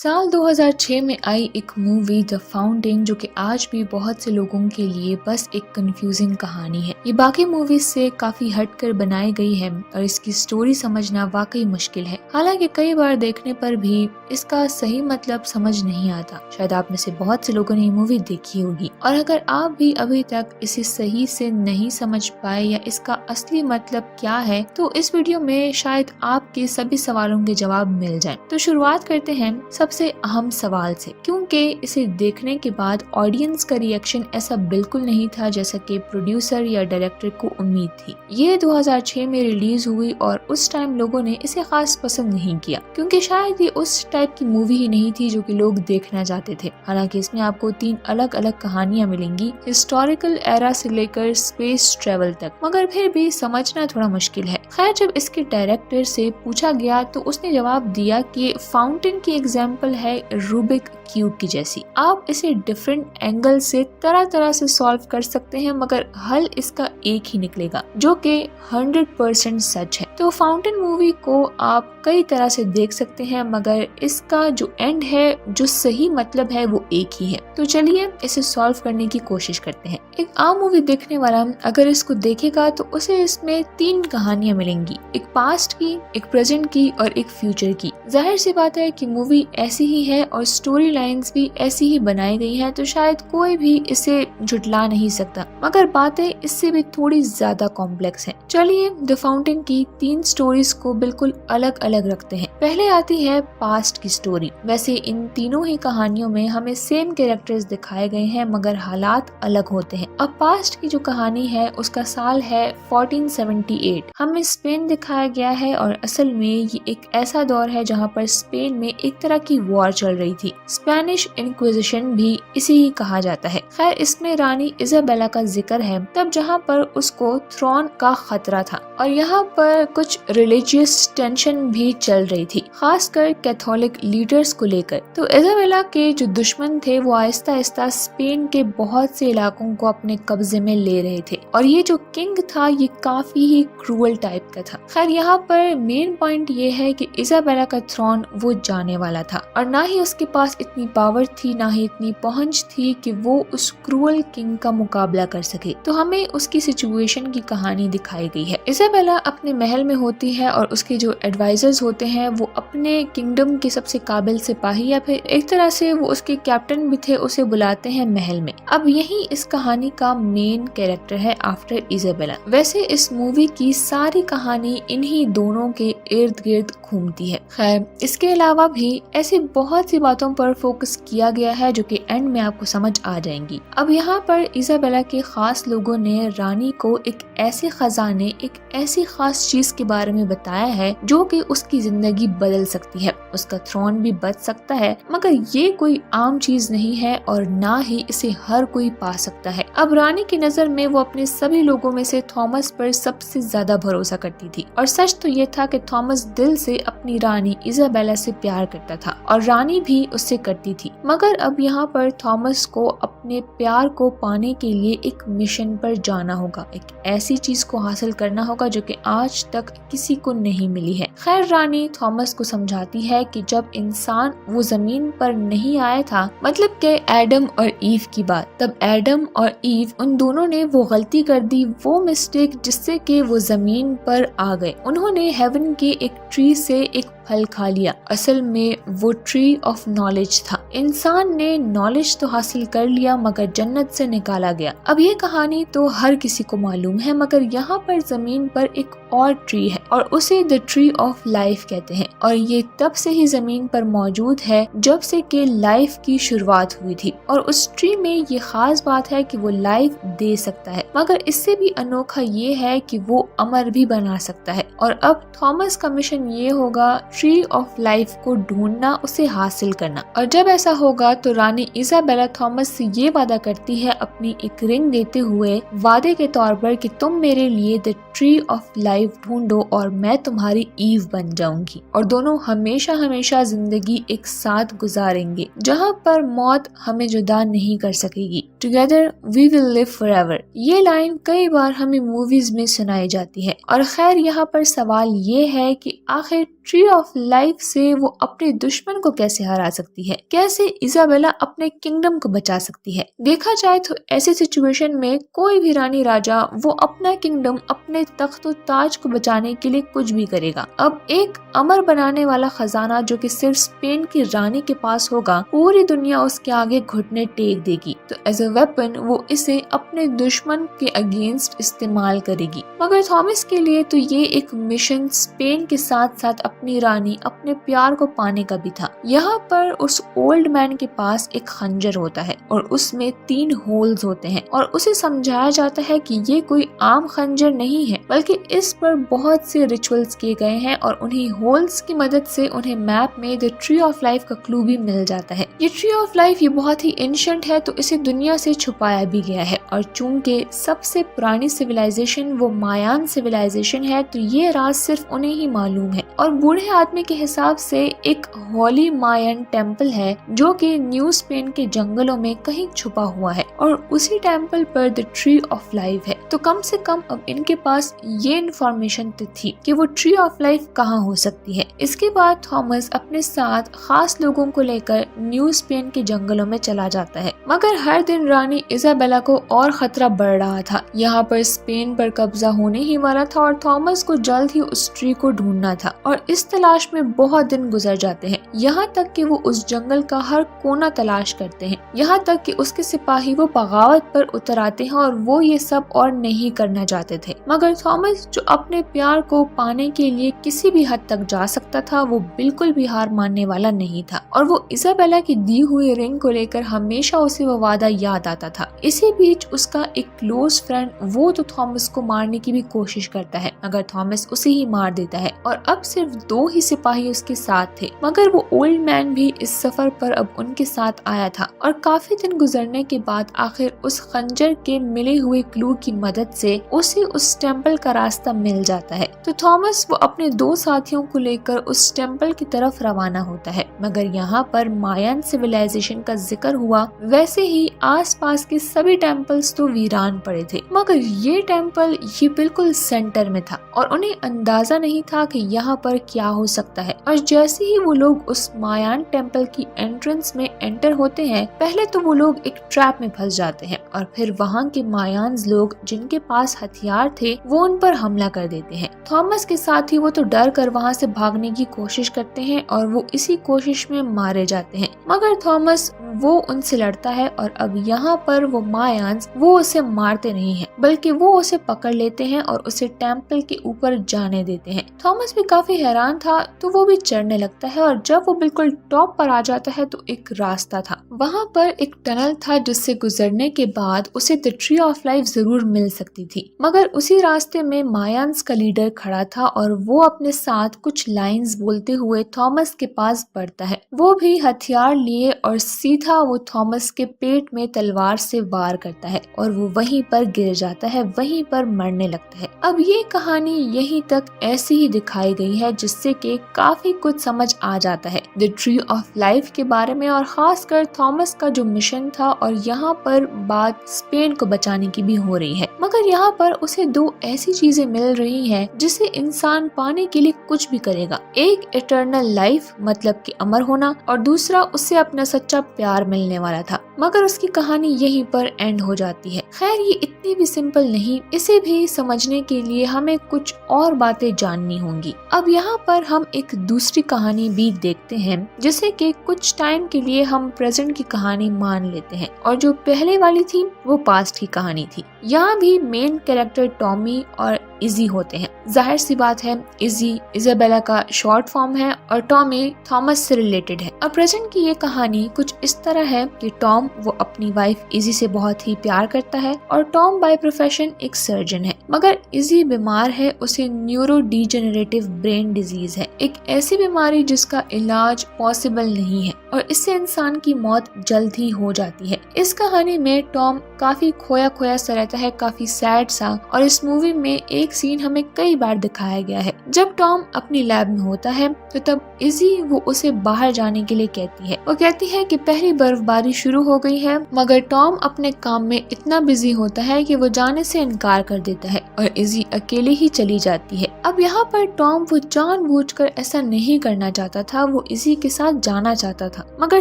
साल 2006 में आई एक मूवी द फाउंटेन जो कि आज भी बहुत से लोगों के लिए बस एक कंफ्यूजिंग कहानी है। ये बाकी मूवीज से काफी हटकर बनाई गई है और इसकी स्टोरी समझना वाकई मुश्किल है। हालांकि कई बार देखने पर भी इसका सही मतलब समझ नहीं आता। शायद आप में से बहुत से लोगों ने ये मूवी देखी होगी और अगर आप भी अभी तक इसे सही से नहीं समझ पाए या इसका असली मतलब क्या है तो इस वीडियो में शायद आपके सभी सवालों के जवाब मिल जाएं। तो शुरुआत करते हैं सबसे अहम सवाल से, क्योंकि इसे देखने के बाद ऑडियंस का रिएक्शन ऐसा बिल्कुल नहीं था जैसा कि प्रोड्यूसर या डायरेक्टर को उम्मीद थी। ये 2006 में रिलीज हुई और उस टाइम लोगों ने इसे खास पसंद नहीं किया क्योंकि शायद ये उस टाइप की मूवी ही नहीं थी जो कि लोग देखना चाहते थे। हालांकि इसमें आपको 3 अलग अलग कहानियां मिलेंगी, हिस्टोरिकल एरा से लेकर स्पेस ट्रेवल तक, मगर फिर भी समझना थोड़ा मुश्किल है। खैर, जब इसके डायरेक्टर से पूछा गया तो उसने जवाब दिया कि फाउंटेन की एग्जाम्पल है रूबिक क्यूब की जैसी। आप इसे डिफरेंट एंगल से तरह तरह से सॉल्व कर सकते हैं मगर हल इसका एक ही निकलेगा जो कि 100% सच है। तो फाउंटेन मूवी को आप कई तरह से देख सकते हैं मगर इसका जो एंड है, जो सही मतलब है, वो एक ही है। तो चलिए इसे सॉल्व करने की कोशिश करते हैं। एक आम मूवी देखने वाला अगर इसको देखेगा तो उसे इसमें 3 कहानियां मिलेंगी, एक पास्ट की, एक प्रेजेंट की और एक फ्यूचर की। जाहिर सी बात है कि मूवी ऐसी ही है और स्टोरी लाइंस भी ऐसी ही बनाई गई हैं, तो शायद कोई भी इसे झुटला नहीं सकता, मगर बातें इससे भी थोड़ी ज्यादा कॉम्प्लेक्स हैं। चलिए द फाउंटेन की 3 स्टोरीज को बिल्कुल अलग अलग रखते हैं। पहले आती है पास्ट की स्टोरी। वैसे इन तीनों ही कहानियों में हमें सेम कैरेक्टर्स दिखाए गए हैं मगर हालात अलग होते हैं। अब पास्ट की जो कहानी है उसका साल है 1478। हमें स्पेन दिखाया गया है और असल में ये एक ऐसा दौर है जहाँ पर स्पेन में एक तरह की वॉर चल रही थी। स्पेनिश इंक्विजिशन भी इसी ही कहा जाता है। खैर, इसमें रानी इजाबेला का जिक्र है तब जहाँ पर उसको थ्रोन का खतरा था और यहाँ पर कुछ रिलीजियस टेंशन भी चल रही थी, खासकर कैथोलिक लीडर्स को लेकर। तो इजाबेला के जो दुश्मन थे वो आहिस्ता आहिस्ता स्पेन के बहुत से इलाकों को अपने कब्जे में ले रहे थे और ये जो किंग था ये काफी ही क्रूअल टाइप का था। खैर, यहाँ पर मेन पॉइंट ये है कि इजाबेला का थ्रोन वो जाने वाला था और ना ही उसके पास इतनी पावर थी, ना ही इतनी पहुंच थी कि वो उस क्रूअल किंग का मुकाबला कर सके। तो हमें उसकी सिचुएशन की कहानी दिखाई गई है। इजाबेला अपने महल में होती है और उसके जो एडवाइजर्स होते हैं वो अपने किंगडम के सबसे काबिल सिपाही या फिर एक तरह से वो उसके कैप्टन भी थे, उसे बुलाते हैं महल में। अब यही इस कहानी का मेन कैरेक्टर है आफ्टर इजाबेला। वैसे इस मूवी की सारी कहानी इन्हीं दोनों के इर्द गिर्द घूमती है। खैर, इसके अलावा भी ऐसी बहुत सी बातों पर फोकस किया गया है जो कि एंड में आपको समझ आ जाएंगी। अब यहाँ पर इजाबेला के खास लोगों ने रानी को एक ऐसे खजाने, एक ऐसी खास चीज के बारे में बताया है जो कि उसकी जिंदगी बदल सकती है, उसका थ्रोन भी बच सकता है, मगर ये कोई आम चीज नहीं है और ना ही इसे हर कोई पा सकता है। अब रानी की नजर में वो अपने सभी लोगों में से थॉमस पर सबसे ज्यादा भरोसा करती थी और सच तो ये था कि थॉमस दिल से अपनी रानी इजाबेला से प्यार करता था और रानी भी उससे करती थी। मगर अब यहाँ पर थॉमस को अपने प्यार को पाने के लिए एक मिशन पर जाना होगा, एक ऐसी चीज को हासिल करना होगा जो कि आज तक किसी को नहीं मिली है। खैर, रानी थॉमस को समझाती है कि जब इंसान वो जमीन पर नहीं आया था, मतलब के एडम और ईव की बात, तब एडम और ईव उन दोनों ने वो गलती कर दी, वो मिस्टेक जिससे कि वो जमीन पर आ गए। उन्होंने हेवन के एक ट्री से एक फल खा लिया। असल में वो ट्री ऑफ नॉलेज था। इंसान ने नॉलेज तो हासिल कर लिया मगर जन्नत से निकाला गया। अब ये कहानी तो हर किसी को मालूम है मगर यहाँ पर जमीन पर एक और ट्री है और उसे द ट्री ऑफ लाइफ कहते हैं और ये तब से ही जमीन पर मौजूद है जब से कि लाइफ की शुरुआत हुई थी और उस ट्री में ये खास बात है कि वो लाइफ दे सकता है, मगर इससे भी अनोखा ये है कि वो अमर भी बना सकता है। और अब थॉमस का मिशन ये होगा ट्री ऑफ लाइफ को ढूंढना, उसे हासिल करना। और जब ऐसा होगा तो रानी इजाबेला थॉमस से ये वादा करती है अपनी एक रिंग देते हुए, वादे के तौर पर कि तुम मेरे लिए द ट्री ऑफ लाइफ ढूंढो और मैं तुम्हारी ईव बन जाऊंगी और दोनों हमेशा हमेशा जिंदगी एक साथ गुजारेंगे जहाँ पर मौत हमें जुदा नहीं कर सकेगी। Together we will live forever. ये लाइन कई बार हमें मूवीज में सुनाई जाती है और खैर यहाँ पर सवाल ये है कि आखिर ट्री ऑफ लाइफ से वो अपने दुश्मन को कैसे हरा सकती है, कैसे इजाबेला अपने किंगडम को बचा सकती है। देखा जाए तो ऐसी सिचुएशन में कोई भी रानी राजा वो अपना किंगडम, अपने तख्त और ताज को बचाने के लिए कुछ भी करेगा। अब एक अमर बनाने वाला खजाना जो कि सिर्फ स्पेन की रानी के पास होगा, पूरी दुनिया उसके आगे घुटने टेक देगी। तो एज अ वेपन वो इसे अपने दुश्मन के अगेंस्ट इस्तेमाल करेगी। मगर थॉमस के लिए तो ये एक मिशन स्पेन के साथ साथ अपनी रानी, अपने प्यार को पाने का भी था। यहाँ पर उस ओल्ड मैन के पास एक खंजर होता है और उसमें 3 होल्स होते हैं और उसे समझाया जाता है कि ये कोई आम खंजर नहीं है, बल्कि इस पर बहुत से रिचुअल्स किए गए हैं और उन्हीं होल्स की मदद से उन्हें मैप में द ट्री ऑफ लाइफ का क्लू भी मिल जाता है। ये ट्री ऑफ लाइफ ये बहुत ही एंशिएंट है, तो इसे दुनिया से छुपाया भी गया है और चूंकि सबसे पुरानी सिविलाइजेशन वो मायान सिविलाइजेशन है, तो ये राज सिर्फ उन्हें ही मालूम है। और बूढ़े आदमी के हिसाब से एक होली मायन टेम्पल है जो कि न्यू स्पेन के जंगलों में कहीं छुपा हुआ है और उसी टेम्पल पर द ट्री ऑफ लाइफ है। तो कम से कम अब इनके पास ये इन्फॉर्मेशन तो थी कि वो ट्री ऑफ लाइफ कहाँ हो सकती है। इसके बाद थॉमस अपने साथ खास लोगों को लेकर न्यू स्पेन के जंगलों में चला जाता है। मगर हर दिन रानी इजाबेला को और खतरा बढ़ रहा था। यहाँ पर स्पेन पर कब्जा होने ही वाला था और थॉमस को जल्द ही उस ट्री को ढूंढना था और इस तलाश में बहुत दिन गुजर जाते हैं। यहाँ तक कि वो उस जंगल का हर कोना तलाश करते हैं, यहाँ तक कि उसके सिपाही वो बगावत पर उतर आते हैं और वो ये सब और नहीं करना चाहते थे। मगर थॉमस जो अपने प्यार को पाने के लिए किसी भी हद तक जा सकता था, वो बिल्कुल भी हार मानने वाला नहीं था और वो इजाबेला की दी हुई रिंग को लेकर हमेशा उसे वो वादा याद आता था। इसी बीच उसका एक क्लोज फ्रेंड वो तो थॉमस को मारने की भी कोशिश करता है, मगर थॉमस उसे ही मार देता है और अब सिर्फ 2 ही सिपाही उसके साथ थे। मगर वो ओल्ड मैन भी इस सफर पर अब उनके साथ आया था और काफी दिन गुजरने के बाद आखिर उस खंजर के मिले हुए क्लू की मदद से उसे उस टेम्पल का रास्ता मिल जाता है। तो थॉमस वो अपने 2 साथियों को लेकर उस टेम्पल की तरफ रवाना होता है। मगर यहाँ पर मायन सिविलाइजेशन का जिक्र हुआ, वैसे ही आसपास के सभी टेम्पल्स तो वीरान पड़े थे, मगर ये टेम्पल ये बिल्कुल सेंटर में था और उन्हें अंदाजा नहीं था कि यहाँ पर क्या हो सकता है। और जैसे ही वो लोग उस मायान टेम्पल की एंट्रेंस में एंटर होते हैं, पहले तो वो लोग एक ट्रैप में फंस जाते हैं और फिर वहाँ के मायान्स लोग जिनके पास हथियार थे वो उन पर हमला कर देते हैं। थॉमस के साथ ही वो तो डर कर वहाँ से भागने की कोशिश करते हैं और वो इसी कोशिश में मारे जाते हैं। मगर थॉमस वो उनसे लड़ता है और अब यहाँ पर वो मायान्स वो उसे मारते नहीं हैं, बल्कि वो उसे पकड़ लेते हैं और उसे टेम्पल के ऊपर जाने देते हैं। थॉमस भी काफी हैरान था, तो वो भी चढ़ने लगता है और जब वो बिल्कुल टॉप पर आ जाता है तो एक रास्ता था। वहाँ पर एक टनल था जिससे गुजरने के बाद उसे द ट्री ऑफ लाइफ जरूर मिल सकती थी। मगर उसी रास्ते में मायान्स का लीडर खड़ा था और वो अपने साथ कुछ लाइंस बोलते हुए थॉमस के पास बढ़ता है। वो भी हथियार लिए और सीधा वो थॉमस के पेट में तलवार से वार करता है और वो वहीं पर गिर जाता है, वहीं पर मरने लगता है। अब ये कहानी यहीं तक ऐसी ही दिखाई गई है जिससे कि काफी कुछ समझ आ जाता है द ट्री ऑफ लाइफ के बारे में और खासकर थॉमस का जो मिशन था। और यहाँ पर बात स्पेन को बचाने की भी हो रही है, मगर यहाँ पर उसे 2 ऐसी चीजें मिल रही हैं जिसे इंसान पाने के लिए कुछ भी करेगा। एक इटर्नल लाइफ मतलब कि अमर होना और दूसरा उससे अपना सच्चा प्यार मिलने वाला था। मगर उसकी कहानी यहीं पर एंड हो जाती है। खैर ये इतनी भी सिंपल नहीं, इसे भी समझने के लिए हमें कुछ और बातें जाननी होंगी। अब यहाँ पर हम एक दूसरी कहानी भी देखते हैं जिसे कि कुछ टाइम के लिए हम प्रेजेंट की कहानी मान लेते हैं और जो पहले वाली थी वो पास्ट की कहानी थी। यहाँ भी मेन कैरेक्टर टॉमी और इजी होते हैं। जाहिर सी बात है इजी इजाबेला का शॉर्ट फॉर्म है और टॉमी थॉमस से रिलेटेड है। अब प्रेजेंट की ये कहानी कुछ इस तरह है कि टॉम वो अपनी वाइफ इजी से बहुत ही प्यार करता है और टॉम बाय प्रोफेशन एक सर्जन है, मगर इजी बीमार है, उसे न्यूरो डिजेनरेटिव ब्रेन डिजीज है, एक ऐसी बीमारी जिसका इलाज पॉसिबल नहीं है और इससे इंसान की मौत जल्द ही हो जाती है। इस कहानी में टॉम काफी खोया खोया सा रहता है, काफी सैड सा, और इस मूवी में एक एक सीन हमें कई बार दिखाया गया है। जब टॉम अपनी लैब में होता है तो तब इजी वो उसे बाहर जाने के लिए कहती है। वो कहती है कि पहली बर्फबारी शुरू हो गई है, मगर टॉम अपने काम में इतना बिजी होता है कि वो जाने से इनकार कर देता है और इजी अकेले ही चली जाती है। अब यहाँ पर टॉम वो जानबूझकर ऐसा नहीं करना चाहता था, वो इजी के साथ जाना चाहता था, मगर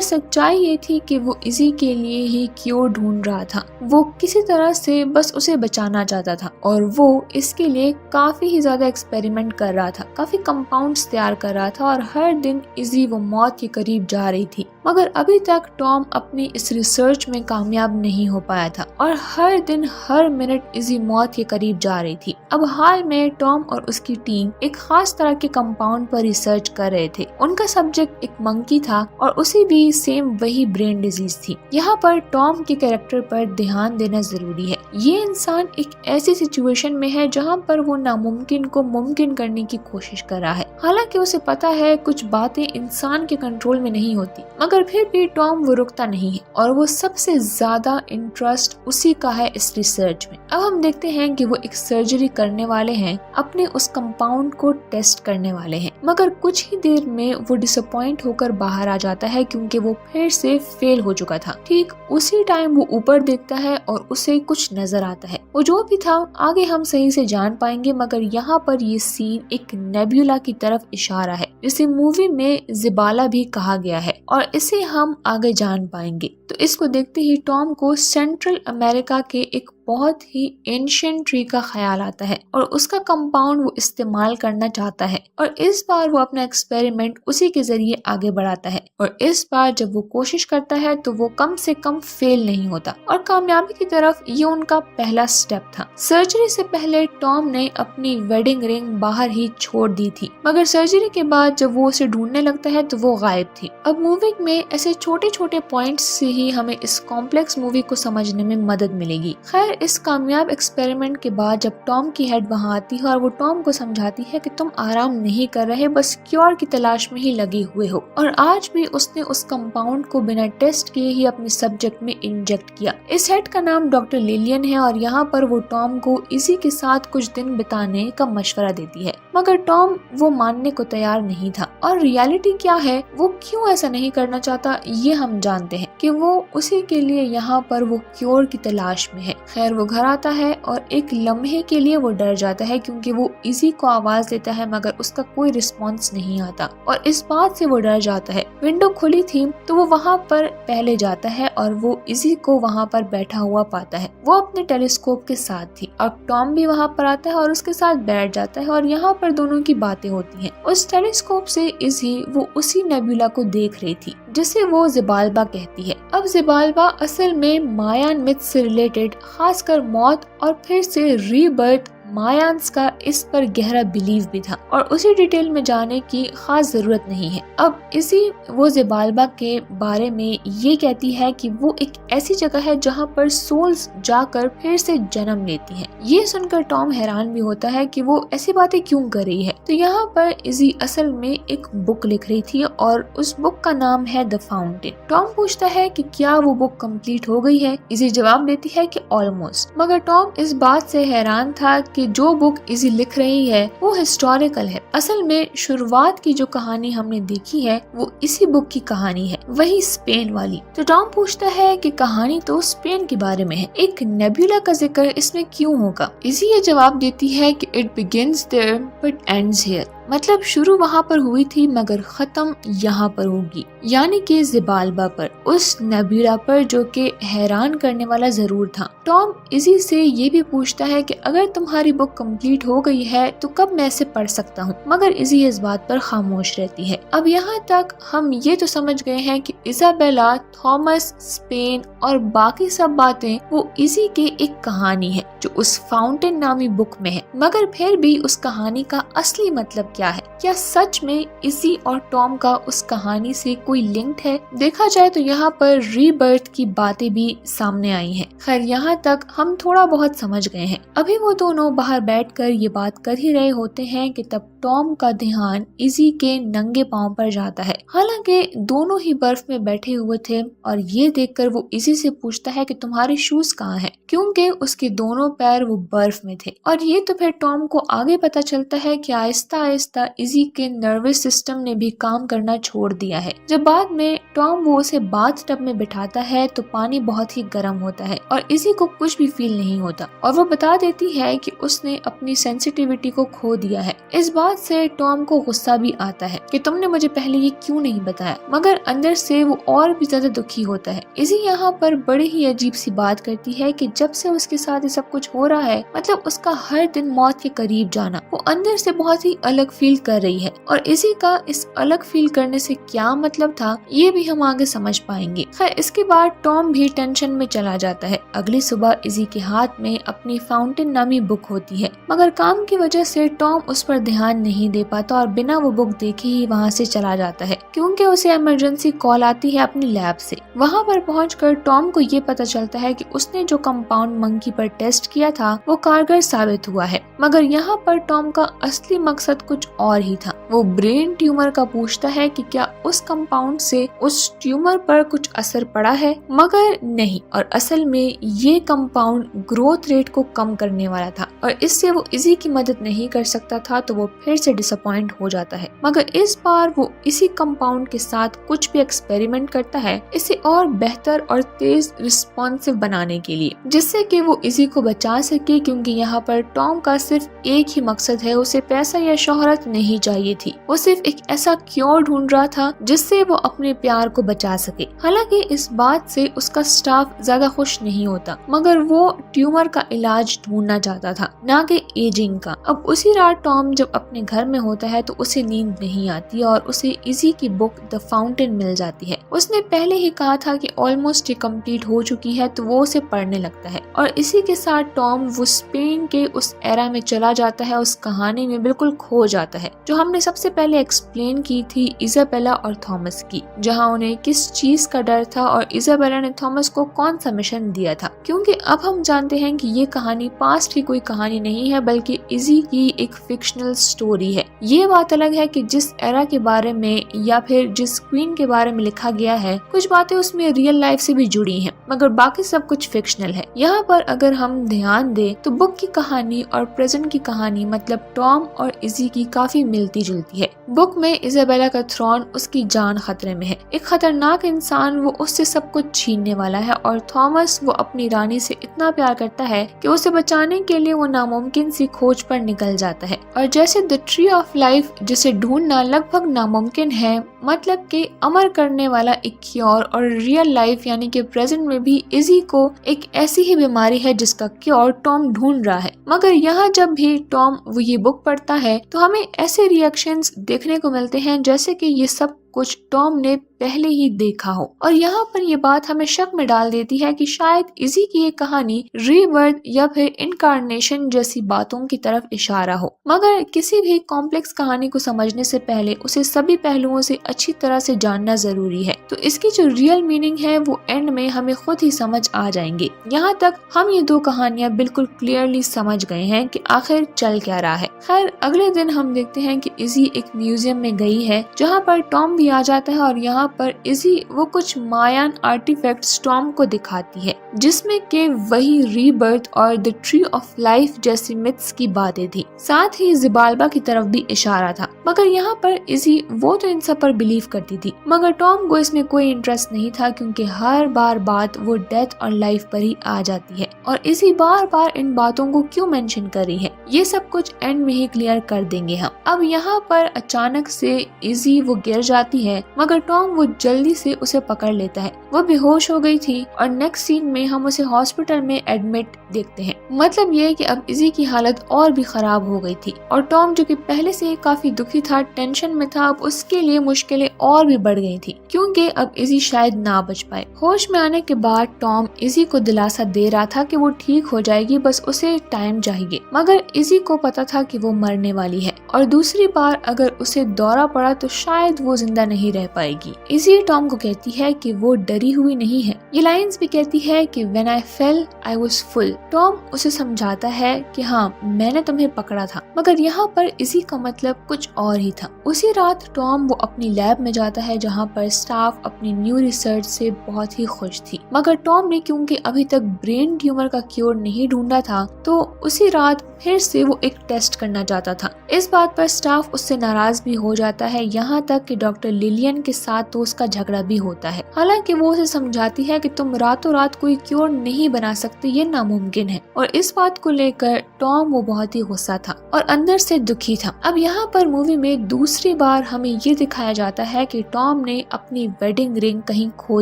सच्चाई ये थी कि वो इजी के लिए ही क्योर ढूंढ रहा था। वो किसी तरह से बस उसे बचाना चाहता था और वो इसके लिए काफी ही ज्यादा एक्सपेरिमेंट कर रहा था, काफी कंपाउंड्स तैयार कर रहा था और हर दिन इजी वो मौत के करीब जा रही थी। मगर अभी तक टॉम अपनी इस रिसर्च में कामयाब नहीं हो पाया था और हर दिन हर मिनट इजी मौत के करीब जा रही थी। अब हाल में टॉम और उसकी टीम एक खास तरह के कंपाउंड पर रिसर्च कर रहे थे। उनका सब्जेक्ट एक मंकी था और उसे भी सेम वही ब्रेन डिजीज थी। यहाँ पर टॉम के कैरेक्टर पर ध्यान देना जरूरी है। ये इंसान एक ऐसी सिचुएशन में है जहाँ पर वो नामुमकिन को मुमकिन करने की कोशिश कर रहा है। हालांकि उसे पता है कुछ बातें इंसान के कंट्रोल में नहीं होती, मगर फिर भी टॉम वो रुकता नहीं है और वो सबसे ज्यादा इंटरेस्ट उसी का है इस रिसर्च में। अब हम देखते हैं कि वो एक सर्जरी करने वाले हैं, अपने उस कंपाउंड को टेस्ट करने वाले हैं, मगर कुछ ही देर में वो डिसअपॉइंट होकर बाहर आ जाता है क्योंकि वो फिर से फेल हो चुका था। ठीक उसी टाइम वो ऊपर देखता है और उसे कुछ नजर आता है। वो जो भी था आगे हम सही से जान पाएंगे, मगर यहाँ पर ये सीन एक नेबुला की तरफ इशारा है, जिसे मूवी में ज़िबाला भी कहा गया है और इसे हम आगे जान पाएंगे। तो इसको देखते ही टॉम को सेंट्रल अमेरिका के एक बहुत ही एंशिएंट ट्री का ख्याल आता है और उसका कंपाउंड वो इस्तेमाल करना चाहता है और इस बार वो अपना एक्सपेरिमेंट उसी के जरिए आगे बढ़ाता है और इस बार जब वो कोशिश करता है तो वो कम से कम फेल नहीं होता और कामयाबी की तरफ ये उनका पहला स्टेप था। सर्जरी से पहले टॉम ने अपनी वेडिंग रिंग बाहर ही छोड़ दी थी, मगर सर्जरी के बाद जब वो उसे ढूंढने लगता है तो वो गायब थी। अब मूवी में ऐसे छोटे छोटे पॉइंट्स से ही हमें इस कॉम्प्लेक्स मूवी को समझने में मदद मिलेगी। खैर इस कामयाब एक्सपेरिमेंट के बाद जब टॉम की हेड वहाँ आती है और वो टॉम को समझाती है कि तुम आराम नहीं कर रहे, बस क्योर की तलाश में ही लगे हुए हो, और आज भी उसने उस कंपाउंड को बिना टेस्ट किए ही अपने सब्जेक्ट में इंजेक्ट किया। इस हेड का नाम डॉक्टर लिलियन है और यहाँ पर वो टॉम को इसी के साथ कुछ दिन बिताने का मशवरा देती है, मगर टॉम वो मानने को तैयार नहीं था। और रियलिटी क्या है, वो क्यों ऐसा नहीं करना चाहता, ये हम जानते हैं कि वो उसी के लिए यहाँ पर वो क्योर की तलाश में है। खैर वो घर आता है और एक लम्हे के लिए वो डर जाता है क्योंकि वो इजी को आवाज देता है मगर उसका कोई रिस्पॉन्स नहीं आता और इस बात से वो डर जाता है। विंडो खुली थी तो वो वहाँ पर पहले जाता है और वो इजी को वहाँ पर बैठा हुआ पाता है। वो अपने टेलीस्कोप के साथ थी। अब टॉम भी वहाँ पर आता है और उसके साथ बैठ जाता है और यहाँ पर दोनों की बातें होती हैं। उस टेलीस्कोप से इजी वो उसी नेबुला को देख रही थी जिसे वो ज़िबाल्बा कहती है। अब ज़िबाल्बा असल में मायान मिथ से रिलेटेड, खासकर मौत और फिर से रीबर्थ, मायान्स का इस पर गहरा बिलीव भी था और उसी डिटेल में जाने की खास जरूरत नहीं है। अब इसी वो ज़िबाल्बा के बारे में ये कहती है कि वो एक ऐसी जगह है जहाँ पर सोल्स जाकर फिर से जन्म लेती हैं। ये सुनकर टॉम हैरान भी होता है कि वो ऐसी बातें क्यों कर रही है। तो यहाँ पर इजी असल में एक बुक लिख रही थी और उस बुक का नाम है द फाउंटेन। टॉम पूछता है कि क्या वो बुक कंप्लीट हो गई है। इजी जवाब देती है कि ऑलमोस्ट, मगर टॉम इस बात से हैरान था कि जो बुक इजी लिख रही है वो हिस्टोरिकल है। असल में शुरुआत की जो कहानी हमने देखी है वो इसी बुक की कहानी है, वही स्पेन वाली। तो टॉम पूछता है कि कहानी तो स्पेन के बारे में है, एक नेबुला का जिक्र इसमें क्यों होगा। इजी ये जवाब देती है कि it begins there but ends here, मतलब शुरू वहाँ पर हुई थी मगर खत्म यहाँ पर होगी, यानी कि ज़िबाल्बा पर, उस नेबुला पर, जो कि हैरान करने वाला जरूर था। टॉम इजी से ये भी पूछता है कि अगर तुम्हारी बुक कंप्लीट हो गई है तो कब मैं इसे पढ़ सकता हूँ, मगर इजी इस बात पर खामोश रहती है। अब यहाँ तक हम ये तो समझ गए हैं कि इजाबेला, थॉमस, स्पेन और बाकी सब बातें वो इजी के एक कहानी है जो उस फाउंटेन नामी बुक में है, मगर फिर भी उस कहानी का असली मतलब क्या है? क्या सच में इज़ी और टॉम का उस कहानी से कोई लिंक है? देखा जाए तो यहाँ पर रीबर्थ की बातें भी सामने आई हैं। खैर यहाँ तक हम थोड़ा बहुत समझ गए हैं। अभी वो दोनों बाहर बैठकर ये बात कर ही रहे होते हैं कि तब टॉम का ध्यान इज़ी के नंगे पांव पर जाता है। हालांकि दोनों ही बर्फ में बैठे हुए थे और ये देखकर वो इज़ी से पूछता है कि तुम्हारे शूज कहाँ हैं, क्योंकि उसके दोनों पैर वो बर्फ में थे। और ये तो फिर टॉम को आगे पता चलता है कि आहिस्ता आहिस्ता इज़ी के नर्वस सिस्टम ने भी काम करना छोड़ दिया है। जब बाद में टॉम वो उसे बाथ टब में बिठाता है तो पानी बहुत ही गर्म होता है और इज़ी को कुछ भी फील नहीं होता और वो बता देती है कि उसने अपनी सेंसिटिविटी को खो दिया है। इस बात से टॉम को गुस्सा भी आता है कि तुमने मुझे पहले ये क्यों नहीं बताया, मगर अंदर से वो और भी ज्यादा दुखी होता है। इज़ी यहाँ पर बड़ी ही अजीब सी बात करती है कि जब से उसके साथ ये सब कुछ हो रहा है, मतलब उसका हर दिन मौत के करीब जाना, वो अंदर से बहुत ही अलग फील कर रही है। और इज़ी का इस अलग फील करने से क्या मतलब था, ये भी हम आगे समझ पाएंगे। खैर इसके बाद टॉम भी टेंशन में चला जाता है। अगली सुबह इज़ी के हाथ में अपनी फाउंटेन नामी बुक होती है, मगर काम की वजह से टॉम उस पर ध्यान नहीं दे पाता और बिना वो बुक देखे ही वहाँ से चला जाता है, क्योंकि उसे इमरजेंसी कॉल आती है अपनी लैब से। वहाँ पर पहुंचकर टॉम को ये पता चलता है कि उसने जो कंपाउंड मंकी पर टेस्ट किया था वो कारगर साबित हुआ है। मगर यहाँ पर टॉम का असली मकसद कुछ और ही था। वो ब्रेन ट्यूमर का पूछता है कि क्या उस कंपाउंड से उस ट्यूमर पर कुछ असर पड़ा है, मगर नहीं। और असल में ये कंपाउंड ग्रोथ रेट को कम करने वाला था और इससे वो इज़ी की मदद नहीं कर सकता था, तो वो फिर से डिसअपॉइंट हो जाता है। मगर इस बार वो इसी कंपाउंड के साथ कुछ भी एक्सपेरिमेंट करता है, इसे और बेहतर और तेज रिस्पॉन्सिव बनाने के लिए, जिससे कि वो इज़ी को बचा सके, क्योंकि यहाँ पर टॉम का सिर्फ एक ही मकसद है, उसे पैसा या शोहरत नहीं चाहिए थी। वो सिर्फ एक ऐसा क्योर ढूंढ रहा था जिससे वो अपने प्यार को बचा सके। हालांकि इस बात से उसका स्टाफ ज्यादा खुश नहीं होता, मगर वो ट्यूमर का इलाज ढूंढना चाहता था, ना कि एजिंग का। अब उसी रात टॉम जब अपने घर में होता है तो उसे नींद नहीं आती और उसे इज़ी की बुक द फाउंटेन मिल जाती है। उसने पहले ही कहा था कि ऑलमोस्ट ये कंप्लीट हो चुकी है, तो वो उसे पढ़ने लगता है और इसी के साथ टॉम वो स्पेन के उस एरा में चला जाता है, उस कहानी में बिल्कुल खो जाता है जो हमने सबसे पहले एक्सप्लेन की थी इजाबेला और थॉमस की, जहाँ उन्हें किस चीज का डर था और इजाबेला ने थॉमस को कौन सा मिशन दिया था। क्योंकि अब हम जानते हैं कि ये कहानी पास्ट की कोई कहानी नहीं है, बल्कि इज़ी की एक फिक्शनल स्टोरी है। ये बात अलग है कि जिस एरा के बारे में या फिर जिस क्वीन के बारे में लिखा गया है, कुछ बातें उसमें रियल लाइफ से भी जुड़ी हैं, मगर बाकी सब कुछ फिक्शनल है। यहाँ पर अगर हम ध्यान दें तो बुक की कहानी और प्रेजेंट की कहानी, मतलब टॉम और इज़ी की, काफी मिलती जुलती है। बुक में इजाबेला का थ्रोन, उसकी जान खतरे में है, एक खतरनाक इंसान वो उससे सब कुछ छीनने वाला है, और थॉमस वो अपनी रानी से इतना प्यार करता है कि उसे बचाने के लिए वो नामुमकिन सी खोज पर निकल जाता है। और जैसे द ट्री ऑफ लाइफ, जिसे ढूंढना लगभग नामुमकिन है, मतलब कि अमर करने वाला एक क्योर, और रियल लाइफ यानी कि प्रेजेंट में भी इज़ी को एक ऐसी ही बीमारी है जिसका क्योर टॉम ढूंढ रहा है। मगर यहाँ जब भी टॉम वो ये बुक पढ़ता है तो हमें ऐसे रिएक्शंस देखने को मिलते हैं जैसे कि ये सब कुछ टॉम ने पहले ही देखा हो। और यहाँ पर ये बात हमें शक में डाल देती है कि शायद इज़ी की ये कहानी रीबर्थ या फिर इनकार्नेशन जैसी बातों की तरफ इशारा हो। मगर किसी भी कॉम्प्लेक्स कहानी को समझने से पहले उसे सभी पहलुओं से अच्छी तरह से जानना जरूरी है, तो इसकी जो रियल मीनिंग है वो एंड में हमें खुद ही समझ आ जाएंगे। यहाँ तक हम ये दो कहानियां बिल्कुल क्लियरली समझ गए हैं कि आखिर चल क्या रहा है। खैर अगले दिन हम देखते हैं कि इज़ी एक म्यूजियम में गई है, जहाँ पर टॉम भी आ जाता है, और यहाँ पर इज़ी वो कुछ मायान आर्टिफैक्ट्स टॉम को दिखाती है, जिसमें के वही रीबर्थ और द ट्री ऑफ लाइफ जैसी मिथ्स की बातें थी। साथ ही ज़िबाल्बा की तरफ भी इशारा था। मगर यहाँ पर इज़ी वो तो इन सब पर बिलीव करती थी, मगर टॉम को इसमें कोई इंटरेस्ट नहीं था, क्योंकि हर बार बात वो डेथ और लाइफ पर ही आ जाती है, और इज़ी बार बार इन बातों को क्यों मेंशन कर रही है, ये सब कुछ एंड में ही क्लियर कर देंगे हम। अब यहाँ पर अचानक से इज़ी वो गिर जाती आती है, मगर टॉम वो जल्दी से उसे पकड़ लेता है। वो बेहोश हो गई थी और नेक्स्ट सीन में हम उसे हॉस्पिटल में एडमिट देखते हैं। मतलब ये कि अब इजी की हालत और भी खराब हो गई थी और टॉम जो कि पहले से काफी दुखी था, टेंशन में था, अब उसके लिए मुश्किलें और भी बढ़ गई थी क्योंकि अब इजी शायद ना बच पाए। होश में आने के बाद टॉम इजी को दिलासा दे रहा था कि वो ठीक हो जाएगी, बस उसे टाइम चाहिए। मगर इजी को पता था कि वो मरने वाली है और दूसरी बार अगर उसे दौरा पड़ा तो शायद वो जिंदा नहीं रह पाएगी। इजी टॉम को कहती है कि वो डरी हुई नहीं है। ये लाइंस भी कहती है कि when I fail I was full. Tom उसे समझाता है कि हाँ, मैंने तुम्हें पकड़ा था, मगर यहाँ पर इसी का मतलब कुछ और ही था। उसी रात टॉम वो अपनी लैब में जाता है जहाँ पर स्टाफ अपनी न्यू रिसर्च से बहुत ही खुश थी, मगर टॉम ने क्योंकि अभी तक ब्रेन ट्यूमर का क्योर नहीं ढूंढा था तो उसी रात फिर से वो एक टेस्ट करना चाहता था। इस बात पर स्टाफ उससे नाराज भी हो जाता है, यहाँ तक कि डॉक्टर लिलियन के साथ तो उसका झगड़ा भी होता है। हालांकि वो उसे समझाती है कि तुम रातों रात कोई क्योर नहीं बना सकते, ये नामुमकिन है। और इस बात को लेकर टॉम वो बहुत ही गुस्सा था और अंदर से दुखी था। अब यहाँ पर मूवी में दूसरी बार हमें ये दिखाया जाता है कि टॉम ने अपनी वेडिंग रिंग कहीं खो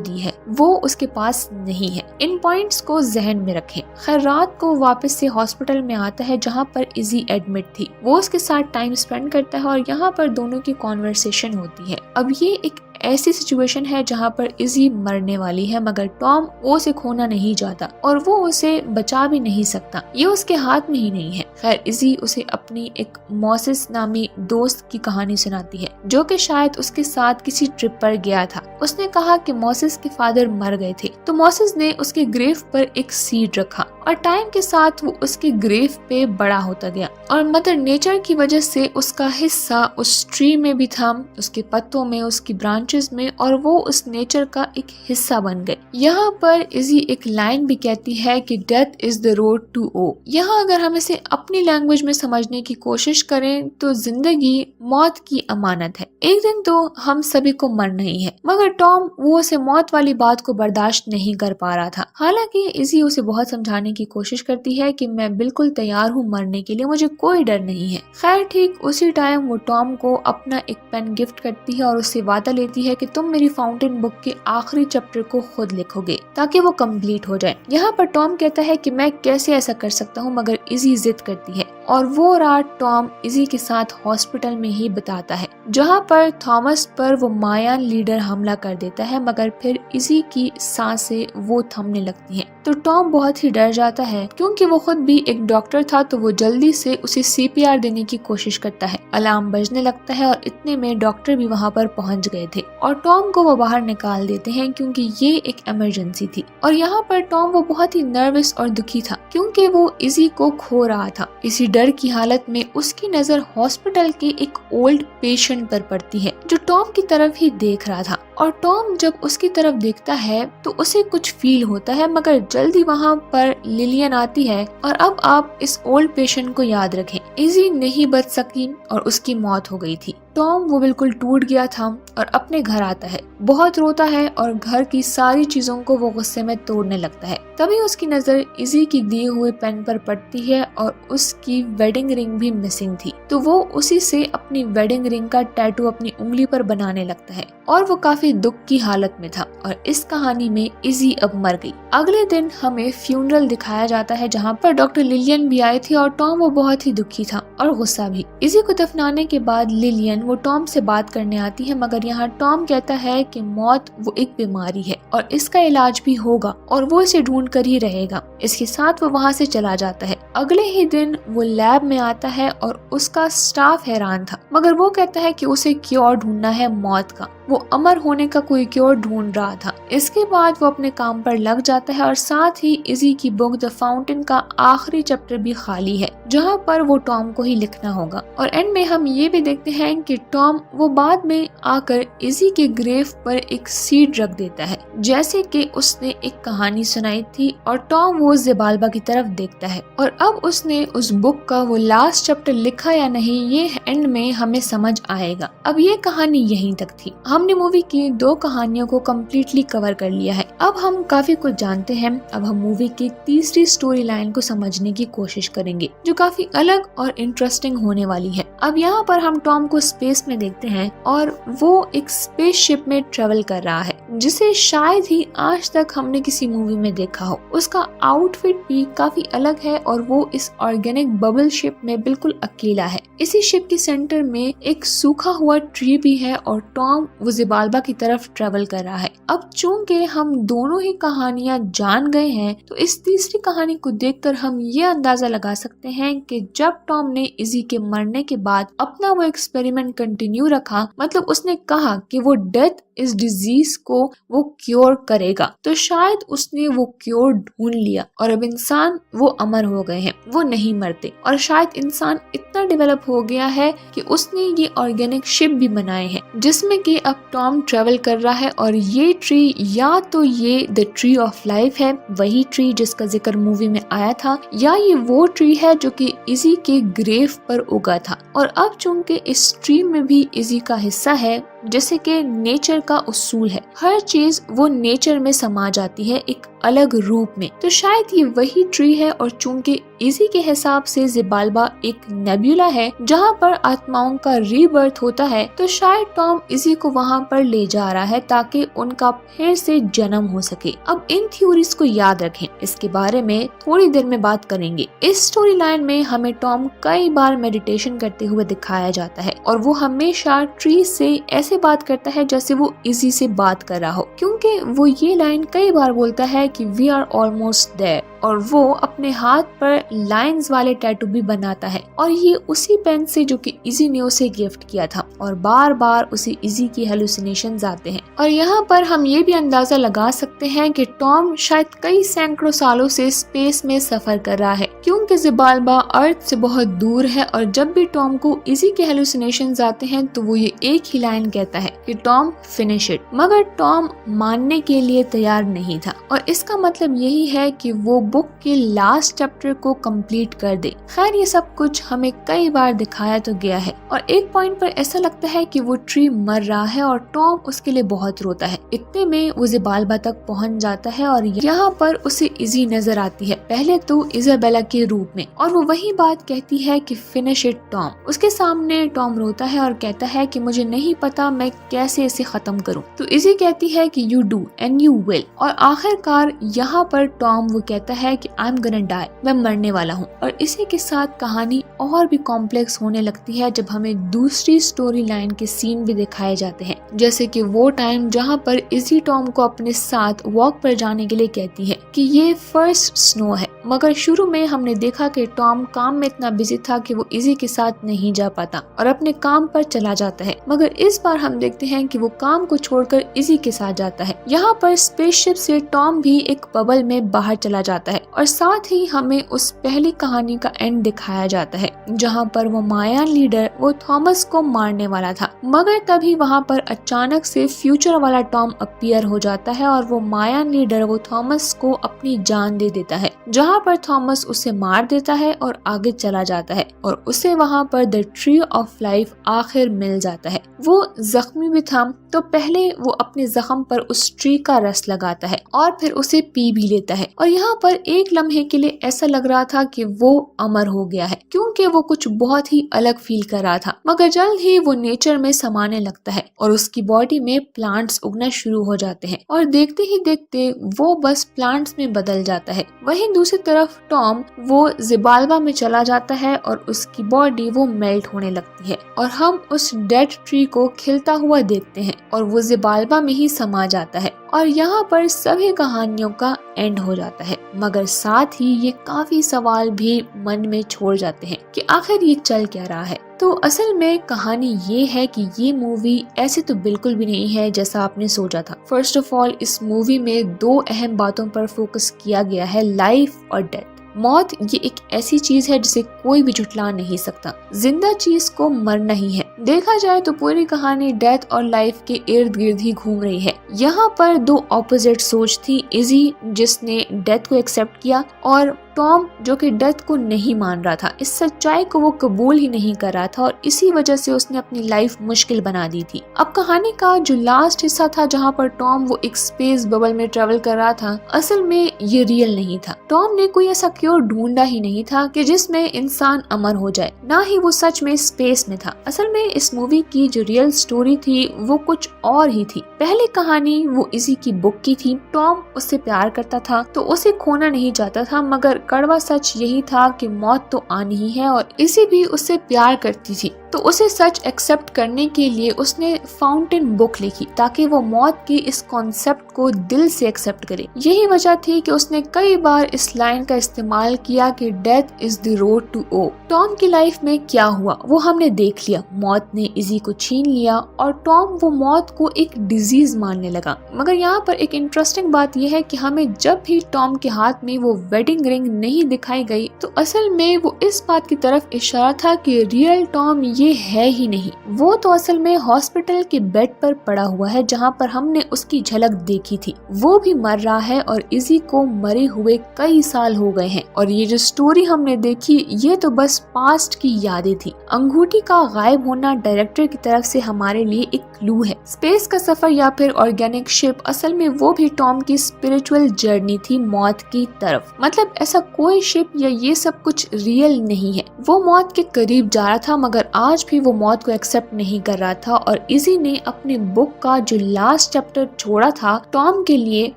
दी है, वो उसके पास नहीं है। इन पॉइंट्स को जहन में रखें। खैर रात को वापस से हॉस्पिटल में आता है जहाँ पर इजी एडमिट थी। वो उसके साथ टाइम स्पेंड करता है और यहाँ पर दोनों की कॉन्वर्सेशन होती है। अब ये एक ऐसी सिचुएशन है जहाँ पर इजी मरने वाली है, मगर टॉम वो उसे खोना नहीं चाहता और वो उसे बचा भी नहीं सकता, ये उसके हाथ में ही नहीं है। खैर इजी उसे अपनी एक मोसेस नामी दोस्त की कहानी सुनाती है जो कि शायद उसके साथ किसी ट्रिप पर गया था। उसने कहा कि मोसेस के फादर मर गए थे तो मोसेस ने उसके ग्रेव पर एक सीड रखा और टाइम के साथ वो उसके ग्रेव पे बड़ा होता गया और मदर नेचर की वजह से उसका हिस्सा उस ट्री में भी था, उसके पत्तों में, उसकी ब्रांचेस में, और वो उस नेचर का एक हिस्सा बन गए। यहाँ पर इजी एक लाइन भी कहती है कि death is the road to awe. यहाँ अगर हम इसे अपनी लैंग्वेज में समझने की कोशिश करें तो जिंदगी मौत की अमानत है, एक दिन तो हम सभी को मरना ही है। मगर टॉम वो उसे मौत वाली बात को बर्दाश्त नहीं कर पा रहा था। हालांकि इजी उसे बहुत समझाने की कोशिश करती है कि मैं बिल्कुल तैयार हूँ मरने के लिए, मुझे कोई डर नहीं है। खैर ठीक उसी टाइम वो टॉम को अपना एक पेन गिफ्ट करती है और उससे वादा लेती है कि तुम मेरी फाउंटेन बुक के आखिरी चैप्टर को खुद लिखोगे ताकि वो कंप्लीट हो जाए। यहाँ पर टॉम कहता है कि मैं कैसे ऐसा कर सकता हूँ, मगर इजी जिद करती है और वो रात टॉम इजी के साथ हॉस्पिटल में ही बिताता है जहाँ पर थॉमस पर वो मायान लीडर हमला कर देता है, मगर फिर इजी की सांसें वो थमने लगती हैं। तो टॉम बहुत ही डर जाता है क्योंकि वो खुद भी एक डॉक्टर था, तो वो जल्दी से उसे सीपीआर देने की कोशिश करता है। अलार्म बजने लगता है और इतने में डॉक्टर भी वहाँ पर पहुँच गए थे और टॉम को वो बाहर निकाल देते हैं क्योंकि ये एक इमरजेंसी थी। और यहाँ पर टॉम वो बहुत ही नर्वस और दुखी था क्योंकि वो इजी को खो रहा था। इसी डर की हालत में उसकी नजर हॉस्पिटल के एक ओल्ड पेशेंट पर पड़ती है जो टॉम की तरफ ही देख रहा था। और टॉम जब उसकी तरफ देखता है तो उसे कुछ फील होता है, मगर जल्दी वहाँ पर लिलियन आती है और अब आप इस ओल्ड पेशेंट को याद रखें, इजी नहीं बच सकी और उसकी मौत हो गई थी। टॉम वो बिल्कुल टूट गया था और अपने घर आता है, बहुत रोता है और घर की सारी चीजों को वो गुस्से में तोड़ने लगता है। तभी उसकी नजर इजी की दिए हुए पेन पर पड़ती है और उसकी वेडिंग रिंग भी मिसिंग थी, तो वो उसी से अपनी वेडिंग रिंग का टैटू अपनी उंगली पर बनाने लगता है और वो काफी दुख की हालत में था। और इस कहानी में इजी अब मर गई। अगले दिन हमें फ्यूनरल दिखाया जाता है जहाँ पर डॉक्टर लिलियन भी आई थी और टॉम वो बहुत ही दुखी था और गुस्सा भी। इजी को दफनाने के बाद लिलियन वो टॉम से बात करने आती है, मगर यहाँ टॉम कहता है कि मौत वो एक बीमारी है और इसका इलाज भी होगा और वो इसे ढूंढ कर ही रहेगा। इसके साथ वो वहाँ से चला जाता है। अगले ही दिन वो लैब में आता है और उसका स्टाफ हैरान था, मगर वो कहता है कि उसे क्योर ढूंढना है मौत का, वो अमर होने का कोई क्योर ढूंढ रहा था। इसके बाद वो अपने काम पर लग जाता है और साथ ही इजी की बुक द फाउंटेन का आखिरी चैप्टर भी खाली है जहाँ पर वो टॉम को ही लिखना होगा। और एंड में हम ये भी देखते हैं कि टॉम वो बाद में आकर इजी के ग्रेव पर एक सीड रख देता है जैसे कि उसने एक कहानी सुनाई थी, और टॉम वो ज़ेबाल्बा की तरफ देखता है और अब उसने उस बुक का वो लास्ट चैप्टर लिखा या नहीं ये एंड में हमें समझ आएगा। अब ये कहानी यहीं तक थी। हमने मूवी की 2 कहानियों को कम्प्लीटली कवर कर लिया है। अब हम काफी कुछ जानते हैं। अब हम मूवी की तीसरी स्टोरी लाइन को समझने की कोशिश करेंगे, जो काफी अलग और इंटरेस्टिंग होने वाली है। अब यहाँ पर हम टॉम को स्पेस में देखते हैं और वो एक स्पेसशिप में ट्रेवल कर रहा है, जिसे शायद ही आज तक हमने किसी मूवी में देखा हो। उसका आउटफिट भी काफी अलग है और वो इस ऑर्गेनिक बबल शिप में बिल्कुल अकेला है। इसी शिप के सेंटर में एक सूखा हुआ ट्री भी है और टॉम वो ज़िबाल्बा की तरफ ट्रेवल कर रहा है। अब चूंकि हम दोनों ही कहानियां जान गए हैं, तो इस तीसरी कहानी को देखकर हम ये अंदाजा लगा सकते हैं कि जब टॉम ने इजी के मरने के बाद अपना वो एक्सपेरिमेंट कंटिन्यू रखा, मतलब उसने कहा कि वो डेथ इस डिजीज को वो क्योर करेगा, तो शायद उसने वो क्योर ढूंढ लिया और अब इंसान वो अमर हो गए हैं, वो नहीं मरते। और शायद इंसान इतना डेवलप हो गया है कि उसने ये ऑर्गेनिक शिप भी बनाए हैं, जिसमें कि अब टॉम ट्रेवल कर रहा है। और ये ट्री, या तो ये द ट्री ऑफ लाइफ है, वही ट्री जिसका जिक्र मूवी में आया था, या ये वो ट्री है जो कि इजी के ग्रेव पर उगा था। और अब चूंकि इस ट्री में भी इजी का हिस्सा है, जैसे कि नेचर का उसूल है, हर चीज वो नेचर में समा जाती है एक अलग रूप में, तो शायद ये वही ट्री है। और चूंकि इसी के हिसाब से ज़िबाल्बा एक नेबुला है जहाँ पर आत्माओं का रीबर्थ होता है, तो शायद टॉम इसी को वहाँ पर ले जा रहा है ताकि उनका फिर से जन्म हो सके। अब इन थ्योरीज को याद रखें, इसके बारे में थोड़ी देर में बात करेंगे। इस स्टोरी लाइन में हमें टॉम कई बार मेडिटेशन करते हुए दिखाया जाता है और वो हमेशा ट्री से ऐसे बात करता है जैसे वो इजी से बात कर रहा हो, क्योंकि वो ये लाइन कई बार बोलता है कि वी आर ऑलमोस्ट देयर, और वो अपने हाथ पर लाइंस वाले टैटू भी बनाता है और ये उसी पेन से जो कि इजी ने उसे गिफ्ट किया था। और बार बार उसे इजी की हेलुसिनेशंस आते हैं। और यहाँ पर हम ये भी अंदाजा लगा सकते हैं कि टॉम शायद कई सैकड़ों सालों से स्पेस में सफर कर रहा है, क्योंकि ज़िबाल्बा अर्थ से बहुत दूर है। और जब भी टॉम को इजी के हेलुसिनेशंस आते हैं तो वो ये एक ही लाइन कहता है कि टॉम फिनिश इट, मगर टॉम मानने के लिए तैयार नहीं था। और इसका मतलब यही है कि वो बुक के लास्ट चैप्टर को कंप्लीट कर दे। खैर, ये सब कुछ हमें कई बार दिखाया तो गया है और एक पॉइंट पर ऐसा लगता है कि वो ट्री मर रहा है और टॉम उसके लिए बहुत रोता है। इतने में वो ज़िबाल्बा तक पहुंच जाता है और यहाँ पर उसे इजी नजर आती है, पहले तो इजाबेला के रूप में, और वो वही बात कहती है कि फिनिश इट टॉम। उसके सामने टॉम रोता है और कहता है कि मुझे नहीं पता मैं कैसे इसे खत्म करूं। तो इजी कहती है कि you do and you will. और आखिरकार यहाँ पर टॉम वो कहता है कि आई एम गोना डाई, मैं मरने वाला हूँ। और इसी के साथ कहानी और भी कॉम्प्लेक्स होने लगती है जब हमें दूसरी स्टोरी लाइन के सीन भी दिखाए जाते हैं, जैसे कि वो टाइम जहाँ पर इजी टॉम को अपने साथ वॉक पर जाने के लिए कहती है कि ये फर्स्ट स्नो है। मगर शुरू में हमने देखा कि टॉम काम में इतना बिजी था कि वो इजी के साथ नहीं जा पाता और अपने काम पर चला जाता है, मगर इस बार हम देखते हैं कि वो काम को छोड़कर इजी के साथ जाता है। यहाँ पर स्पेसशिप से टॉम भी एक बबल में बाहर चला जाता है और साथ ही हमें उस पहली कहानी का एंड दिखाया जाता है जहाँ पर वो मायान लीडर वो थॉमस को मारने वाला था, मगर तभी वहाँ पर अचानक से फ्यूचर वाला टॉम अपीयर हो जाता है और वो मायान लीडर वो थॉमस को अपनी जान दे देता है, जहाँ पर थॉमस उसे मार देता है और आगे चला जाता है और उसे वहाँ पर द ट्री ऑफ लाइफ आखिर मिल जाता है। वो जख्मी भी था तो पहले वो अपने जख्म पर उस ट्री का रस लगाता है और फिर उसे पी भी लेता है और यहाँ पर एक लम्हे के लिए ऐसा लग रहा था कि वो अमर हो गया है, क्योंकि वो कुछ बहुत ही अलग फील कर रहा था। मगर जल्द ही वो नेचर में समाने लगता है और उसकी बॉडी में प्लांट्स उगना शुरू हो जाते हैं और देखते ही देखते वो बस प्लांट्स में बदल जाता है। वहीं दूसरी तरफ टॉम वो ज़िबाल्बा में चला जाता है और उसकी बॉडी वो मेल्ट होने लगती है और हम उस डेड ट्री को खिलता हुआ देखते हैं और वो ज़िबाल्बा में ही समा जाता है और यहाँ पर सभी कहानियों का एंड हो जाता है। मगर साथ ही ये काफी सवाल भी मन में छोड़ जाते हैं कि आखिर ये चल क्या रहा है। तो असल में कहानी ये है कि ये मूवी ऐसे तो बिल्कुल भी नहीं है जैसा आपने सोचा था। फर्स्ट ऑफ ऑल, इस मूवी में दो अहम बातों पर फोकस किया गया है, लाइफ और डेथ। मौत ये एक ऐसी चीज है जिसे कोई भी झुठला नहीं सकता। जिंदा चीज को मरना ही है। देखा जाए तो पूरी कहानी डेथ और लाइफ के इर्द गिर्द ही घूम रही है। यहाँ पर दो ऑपोजिट सोच थी, इजी जिसने डेथ को एक्सेप्ट किया और टॉम जो कि डेथ को नहीं मान रहा था, इस सच्चाई को वो कबूल ही नहीं कर रहा था और इसी वजह से उसने अपनी लाइफ मुश्किल बना दी थी। अब कहानी का जो लास्ट हिस्सा था जहाँ पर टॉम वो एक स्पेस बबल में ट्रेवल कर रहा था, असल में ये रियल नहीं था। टॉम ने कोई ऐसा क्योर ढूंढा ही नहीं था कि जिसमें इंसान अमर हो जाए, ना ही वो सच में स्पेस में था। असल में इस मूवी की जो रियल स्टोरी थी वो कुछ और ही थी। पहली कहानी वो इजी की बुक की थी। टॉम उससे प्यार करता था तो उसे खोना नहीं चाहता था, मगर कड़वा सच यही था कि मौत तो आनी ही है और इसी भी उससे प्यार करती थी। तो उसे सच एक्सेप्ट करने के लिए उसने फाउंटेन बुक लिखी ताकि वो मौत के इस कॉन्सेप्ट को दिल से एक्सेप्ट करे। यही वजह थी कि उसने कई बार इस लाइन का इस्तेमाल किया कि death is the road to awe. Tom की लाइफ में क्या हुआ वो हमने देख लिया। मौत ने इजी को छीन लिया और टॉम वो मौत को एक डिजीज मानने लगा। मगर यहाँ पर एक इंटरेस्टिंग बात यह है कि हमें जब भी टॉम के हाथ में वो वेडिंग रिंग नहीं दिखाई गई तो असल में वो इस बात की तरफ इशारा था कि रियल टॉम ये है ही नहीं। वो तो असल में हॉस्पिटल के बेड पर पड़ा हुआ है जहाँ पर हमने उसकी झलक देखी थी। वो भी मर रहा है और इजी को मरे हुए कई साल हो गए हैं और ये जो स्टोरी हमने देखी ये तो बस पास्ट की यादें थी। अंगूठी का गायब होना डायरेक्टर की तरफ से हमारे लिए एक क्लू है। स्पेस का सफर या फिर ऑर्गेनिक शिप असल में वो भी टॉम की स्पिरिचुअल जर्नी थी मौत की तरफ। मतलब ऐसा कोई शिप या ये सब कुछ रियल नहीं है। वो मौत के करीब जा रहा था मगर आज भी वो मौत को एक्सेप्ट नहीं कर रहा था और इजी ने अपने बुक का जो लास्ट चैप्टर छोड़ा था टॉम के लिए,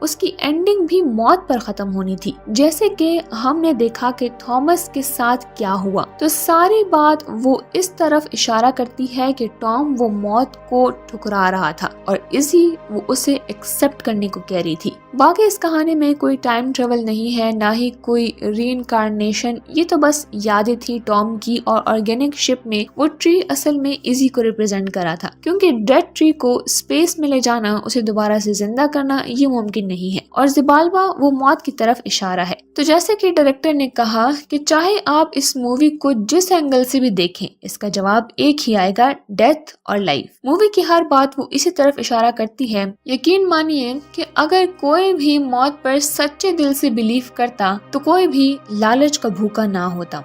उसकी एंडिंग भी मौत पर खत्म होनी थी। जैसे कि हमने देखा कि थॉमस के साथ क्या हुआ, तो सारी बात वो इस तरफ इशारा करती है कि टॉम वो मौत को ठुकरा रहा था और इजी वो उसे एक्सेप्ट करने को कह रही थी। बाकी इस कहानी में कोई टाइम ट्रेवल नहीं है, ना ही कोई रीइंकार्नेशन, ये तो बस यादें थी टॉम की। और ऑर्गेनिक शिप में वो ट्री असल में इजी को रिप्रेजेंट करा था, क्योंकि डेड ट्री को स्पेस में ले जाना, उसे दोबारा से जिंदा करना ये मुमकिन नहीं है और ज़िबाल्बा वो मौत की तरफ इशारा है। तो जैसे कि डायरेक्टर ने कहा कि चाहे आप इस मूवी को जिस एंगल से भी देखें, इसका जवाब एक ही आएगा, डेथ और लाइफ। मूवी की हर बात वो इसी तरफ इशारा करती है। यकीन मानिए कि अगर कोई भी मौत पर सच्चे दिल से बिलीव करता तो कोई भी लालच का भूखा ना होता।